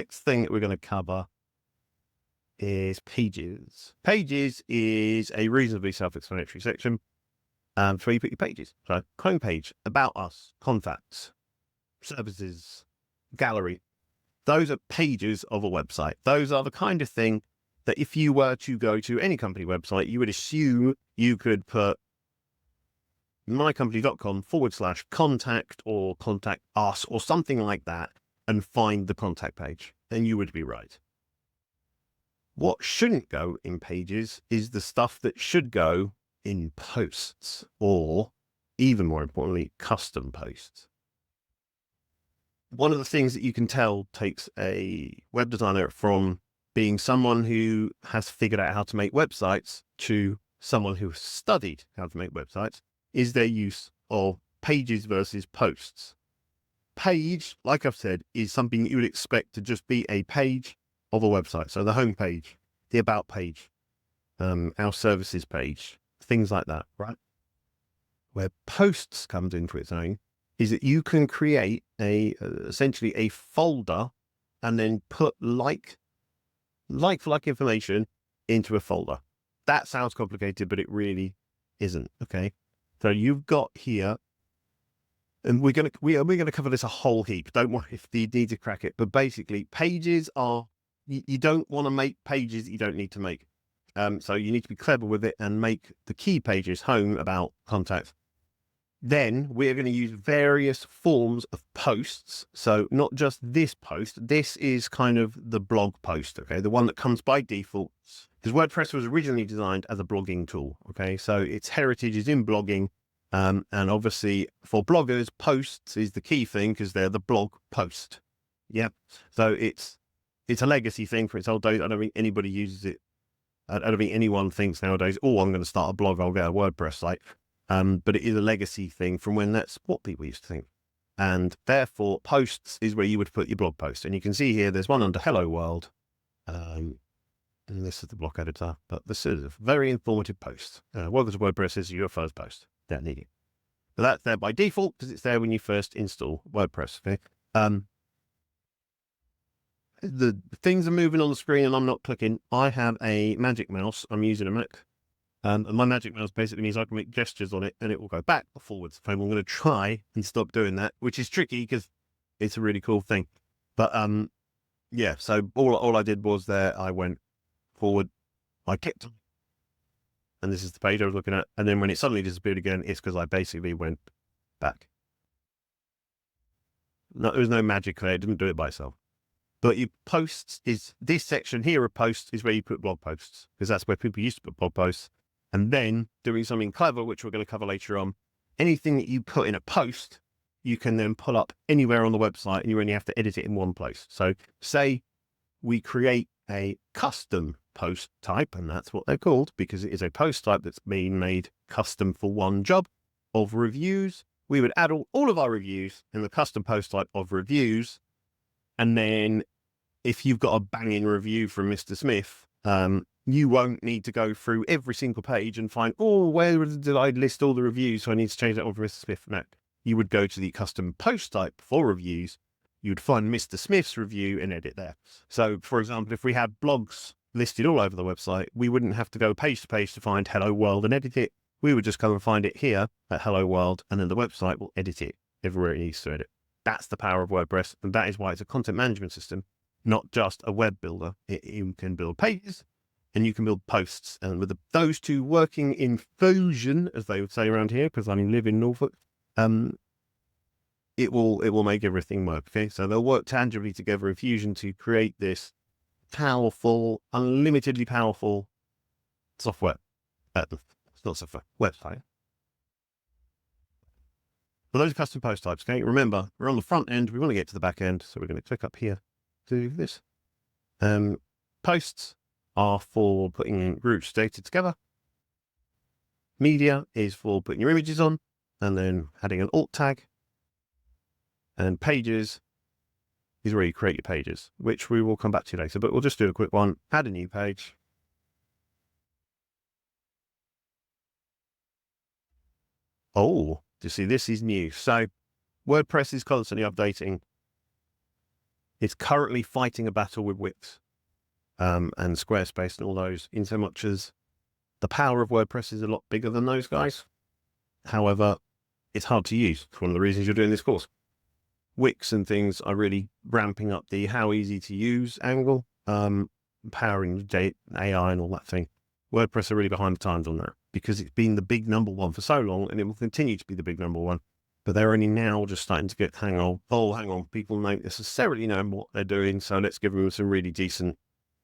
next thing that we're going to cover is pages. Pages is a reasonably self-explanatory section where you put your pages. So homepage, about us, contacts, services, gallery. Those are pages of a website. Those are the kind of thing that if you were to go to any company website, you would assume you could put mycompany.com/contact or contact us or something like that and find the contact page, and you would be right. What shouldn't go in pages is the stuff that should go in posts, or even more importantly, custom posts. One of the things that you can tell takes a web designer from being someone who has figured out how to make websites to someone who has studied how to make websites is their use of pages versus posts. Page, like I've said, is something you would expect to just be a page of a website. So the home page, the about page, our services page, things like that, right? Where posts comes into its own is that you can create essentially a folder and then put like information into a folder. That sounds complicated, but it really isn't. Okay. So you've got here, and we're gonna cover this a whole heap. Don't worry if you need to crack it. But basically, pages are you don't want to make pages that you don't need to make. So you need to be clever with it and make the key pages: home, about, contacts. Then we're going to use various forms of posts. So not just this post. This is kind of the blog post, okay? The one that comes by default, because WordPress was originally designed as a blogging tool, okay? So its heritage is in blogging. And obviously for bloggers, posts is the key thing because they're the blog post. Yep. So it's a legacy thing for its old days. I don't think anybody uses it. I don't think anyone thinks nowadays, oh, I'm going to start a blog, I'll get a WordPress site. But it is a legacy thing from when that's what people used to think. And therefore, posts is where you would put your blog post. And you can see here, there's one under Hello World. And this is the block editor, but this is a very informative post. Welcome to WordPress is your first post. Don't need it. So that's there by default because it's there when you first install WordPress. Okay. The things are moving on the screen and I'm not clicking. I have a magic mouse. I'm using a Mac. And my magic mouse basically means I can make gestures on it and it will go back or forwards. I'm going to try and stop doing that, which is tricky because it's a really cool thing. But yeah, so all I did was there, I went forward, I clicked, and this is the page I was looking at. And then when it suddenly disappeared again, it's because I basically went back. No, there was no magic there. It didn't do it by itself. But your posts is this section here of posts is where you put blog posts because that's where people used to put blog posts. And then doing something clever, which we're going to cover later on, anything that you put in a post, you can then pull up anywhere on the website and you only have to edit it in one place. So say we create a custom post type, and that's what they're called because it is a post type that's been made custom for one job of reviews. We would add all of our reviews in the custom post type of reviews. And then if you've got a banging review from Mr. Smith, you won't need to go through every single page and find, oh, where did I list all the reviews? So I need to change that over to Mr. Smith. No, you would go to the custom post type for reviews. You'd find Mr. Smith's review and edit there. So for example, if we had blogs listed all over the website, we wouldn't have to go page to page to find Hello World and edit it. We would just come and find it here at Hello World, and then the website will edit it everywhere it needs to edit. That's the power of WordPress. And that is why it's a content management system, not just a web builder. You can build pages and you can build posts. And with those two working in fusion, as they would say around here, because I live in Norfolk, it will make everything work. Okay. So they'll work tangibly together in fusion to create this powerful, unlimitedly powerful software. It's not software, website. For those custom post types, okay, remember, we're on the front end. We want to get to the back end. So we're going to click up here to this. Posts are for putting groups data together. Media is for putting your images on and then adding an alt tag. And pages is where you create your pages, which we will come back to later, but we'll just do a quick one. Add a new page. Oh, you see, this is new. So WordPress is constantly updating It's currently fighting a battle with Wix and Squarespace and all those, in so much as the power of WordPress is a lot bigger than those guys. However, it's hard to use. It's one of the reasons you're doing this course. Wix and things are really ramping up the how easy to use angle, empowering AI and all that thing. WordPress are really behind the times on that because it's been the big number one for so long, and it will continue to be the big number one. But they're only now just starting to get, hang on, people don't necessarily know what they're doing, so let's give them some really decent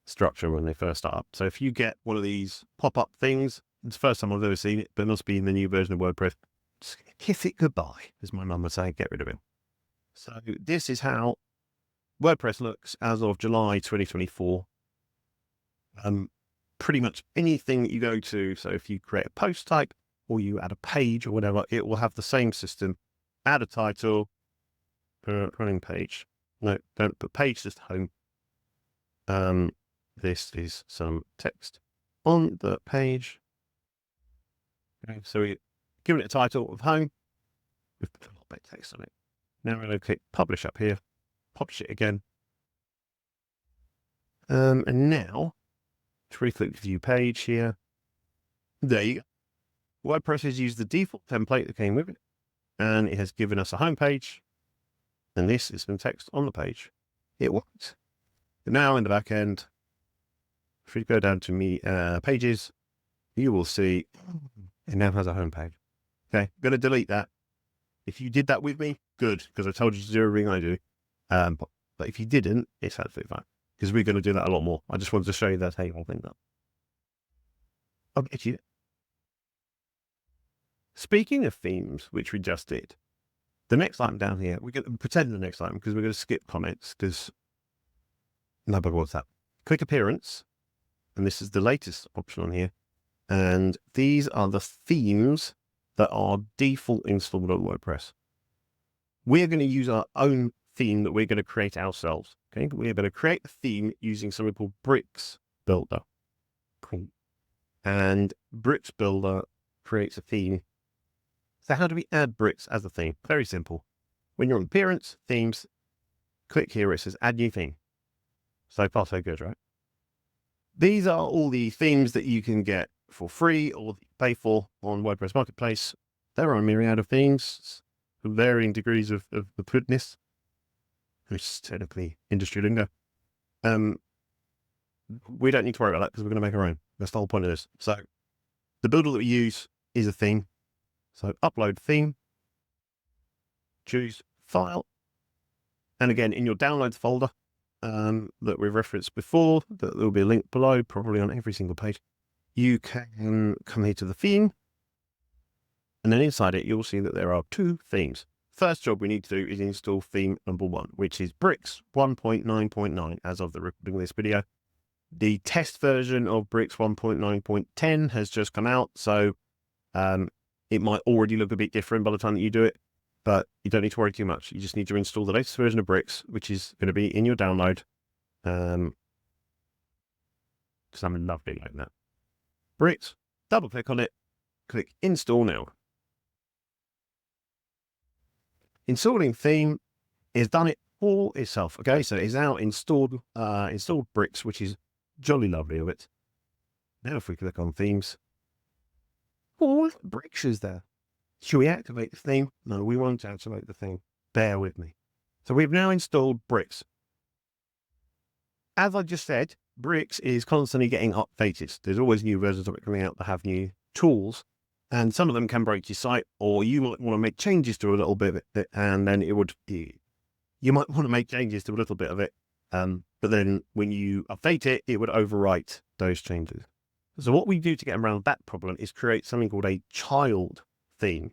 structure when they first start up. So if you get one of these pop-up things, it's the first time I've ever seen it, but it must be in the new version of WordPress, just kiss it goodbye, as my mum would say, get rid of it. So this is how WordPress looks as of July 2024. Pretty much anything that you go to, so if you create a post type or you add a page or whatever, it will have the same system. Add a title, running page. No, don't put page, just home. This is some text on the page. Okay, so we're giving it a title of home. We've put a lot of text on it. Now we're going to click publish up here, publish it again. And now, if we click view page here, there you go. WordPress has used the default template that came with it, and it has given us a home page, and this is some text on the page. It works. Now in the back end, if we go down to pages, you will see it now has a home page. Okay, I'm going to delete that. If you did that with me, good, because I told you to do everything I do. But if you didn't, it's absolutely fine, because we're going to do that a lot more. I just wanted to show you that table thing up. I'll get you. Speaking of themes, which we just did, the next item down here, we're going to pretend the next item because we're going to skip comments because nobody wants that. Quick appearance, and this is the latest option on here. And these are the themes that are default installed on WordPress. We're going to use our own theme that we're going to create ourselves. Okay, we're going to create a theme using something called Bricks Builder. Cool. And Bricks Builder creates a theme. So how do we add bricks as a theme? Very simple. When you're on appearance, themes, click here where it says add new theme. So far, so good, right? These are all the themes that you can get for free or pay for on WordPress Marketplace. There are a myriad of themes, varying degrees of the goodness, which is technically industry lingo. We don't need to worry about that because we're going to make our own. That's the whole point of this. So the builder that we use is a theme. So upload theme, choose file. And again, in your downloads folder that we've referenced before, that there'll be a link below, probably on every single page. You can come here to the theme. And then inside it, you'll see that there are two themes. First job we need to do is install theme number 1, which is Bricks 1.9.9 as of the recording of this video. The test version of Bricks 1.9.10 has just come out, so it might already look a bit different by the time that you do it, but you don't need to worry too much. You just need to install the latest version of Bricks, which is going to be in your download. Something lovely like that. Bricks, double click on it, click install now. Installing theme is done it all itself. Okay, so it's now installed Bricks, which is jolly lovely of it. Now if we click on themes, all Bricks is there. Should we activate the theme? No, we won't activate the theme. Bear with me. So we've now installed Bricks. As I just said, Bricks is constantly getting updated. There's always new versions of it coming out that have new tools, and some of them can break your site, or you might want to make changes to a little bit of it, and then you might want to make changes to a little bit of it, but then when you update it, it would overwrite those changes. So what we do to get around that problem is create something called a child theme.